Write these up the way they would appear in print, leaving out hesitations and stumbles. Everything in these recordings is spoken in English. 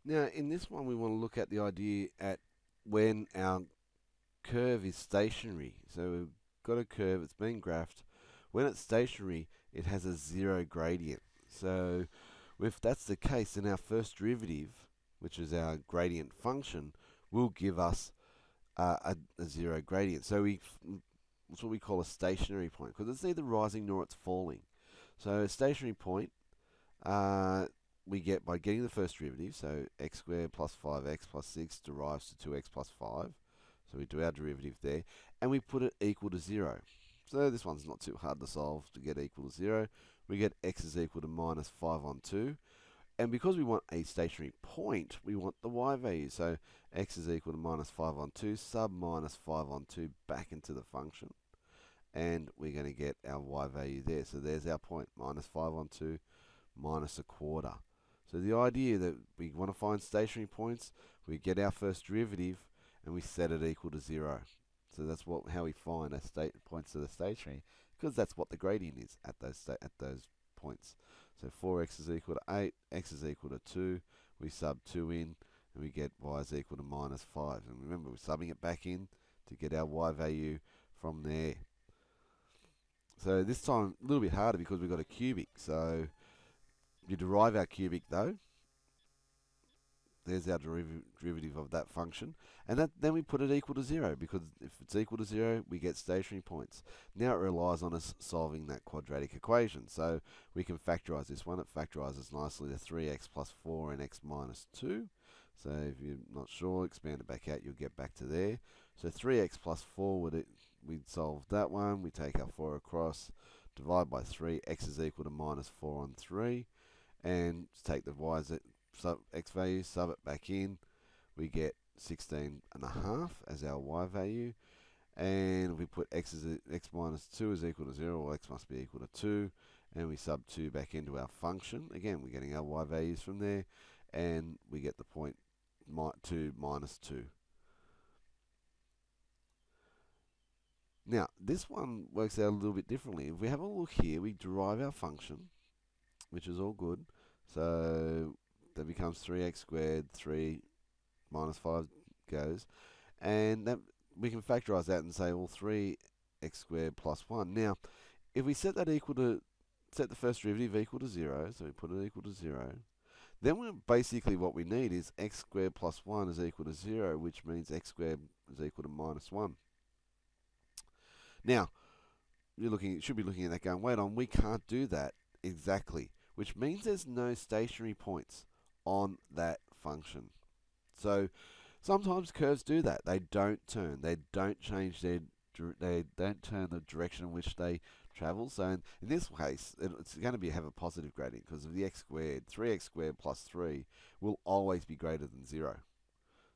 Now, in this one, we want to look at the idea at when our curve is stationary. So we've got a curve, it's been graphed. When it's stationary, it has a zero gradient. So if that's the case, then our first derivative, which is our gradient function, will give us a zero gradient. So it's what we call a stationary point, because it's neither rising nor it's falling. So a stationary point, uh, we get by getting the first derivative, so x squared plus 5x plus 6 derives to 2x plus 5. So we do our derivative there, and we put it equal to 0. So this one's not too hard to solve to get equal to 0. We get x is equal to minus 5 on 2. And because we want a stationary point, we want the y value. So x is equal to minus 5 on 2, sub minus 5 on 2 back into the function. And we're going to get our y value there. So there's our point, minus 5 on 2, minus a quarter. So the idea that we want to find stationary points, we get our first derivative, and we set it equal to 0. So that's how we find our points that are stationary, because that's what the gradient is at those points. So 4x is equal to 8, x is equal to 2, we sub 2 in, and we get y is equal to minus 5. And remember, we're subbing it back in to get our y value from there. So this time, a little bit harder because we've got a cubic. So you derive our cubic though. There's our derivative of that function. And then we put it equal to 0, because if it's equal to 0, we get stationary points. Now it relies on us solving that quadratic equation. So we can factorize this one. It factorizes nicely to 3x plus 4 and x minus 2. So if you're not sure, expand it back out, you'll get back to there. So 3x plus 4, we'd solve that one. We take our 4 across, divide by 3, x is equal to minus 4 on 3. And take the x value, sub it back in, we get 16.5 as our y value, and we put x minus 2 is equal to 0, or x must be equal to 2, and we sub 2 back into our function. Again, we're getting our y values from there, and we get the point 2 minus 2. Now, this one works out a little bit differently. If we have a look here, we derive our function, which is all good. So that becomes 3x squared, 3 minus 5 goes. And that we can factorize that and say, well, 3x squared plus 1. Now, if we set the first derivative equal to 0, so we put it equal to 0, then basically what we need is x squared plus 1 is equal to 0, which means x squared is equal to minus 1. Now, you should be looking at that going, wait on, we can't do that exactly, which means there's no stationary points on that function. So sometimes curves do that. They don't turn. They don't change they don't turn the direction in which they travel. So in this case, it's going to have a positive gradient because of the x squared. 3x squared plus 3 will always be greater than 0.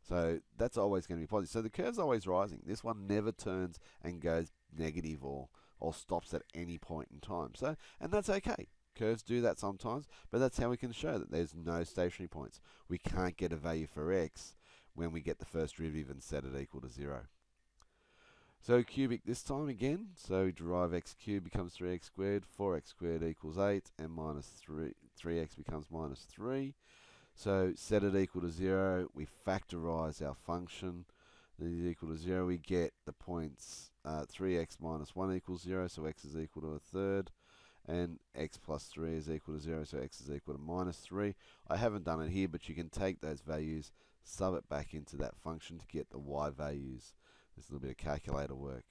So that's always going to be positive. So the curve's always rising. This one never turns and goes negative or stops at any point in time. So, and that's okay. Curves do that sometimes, but that's how we can show that there's no stationary points. We can't get a value for x when we get the first derivative and set it equal to 0. So cubic this time again. So we derive x cubed becomes 3x squared, 4x squared equals 8, and minus 3x becomes minus 3. So set it equal to 0. We factorize our function. This is equal to 0. We get the points 3x minus 1 equals 0, so x is equal to a third. And x plus 3 is equal to 0, so x is equal to minus 3. I haven't done it here, but you can take those values, sub it back into that function to get the y values. There's a little bit of calculator work.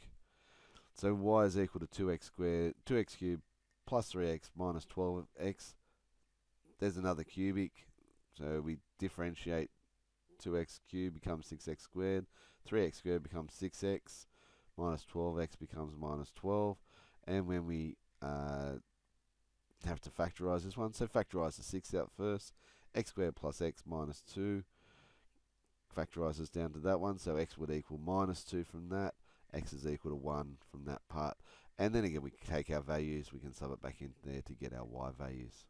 So y is equal to 2x cubed plus 3x minus 12x. There's another cubic, so we differentiate 2x cubed becomes 6x squared, 3x squared becomes 6x, minus 12x becomes minus 12, and when we have to factorize this one, so factorize the 6 out first, x squared plus x minus 2, factorizes down to that one, so x would equal minus 2 from that, x is equal to 1 from that part, and then again we can take our values, we can sub it back in there to get our y values.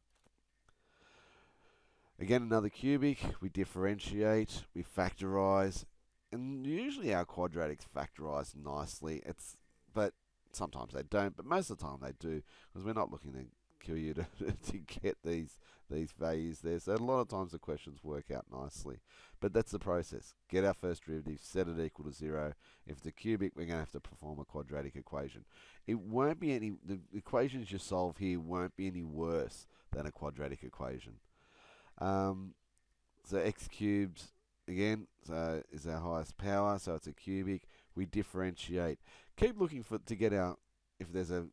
Again, another cubic, we differentiate, we factorize, and usually our quadratics factorize nicely, but sometimes they don't, but most of the time they do, because we're not looking to kill you to, to get these values there. So a lot of times the questions work out nicely. But that's the process. Get our first derivative, set it equal to 0. If it's a cubic, we're going to have to perform a quadratic equation. It won't be the equations you solve here won't be any worse than a quadratic equation. So x cubed, again, so is our highest power, so it's a cubic. We differentiate. Keep looking to get out if there's a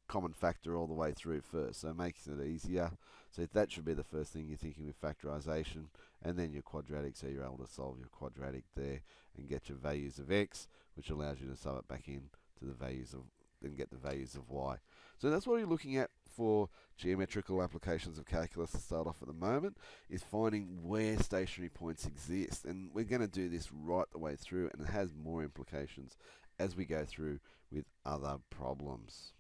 common factor all the way through first, so it makes it easier. So that should be the first thing you're thinking with factorization, and then your quadratic, so you're able to solve your quadratic there and get your values of x, which allows you to sub it back in to the values of, and get the values of y. So that's what you're looking at for geometrical applications of calculus to start off at the moment, is finding where stationary points exist. And we're going to do this right the way through, and it has more implications as we go through with other problems.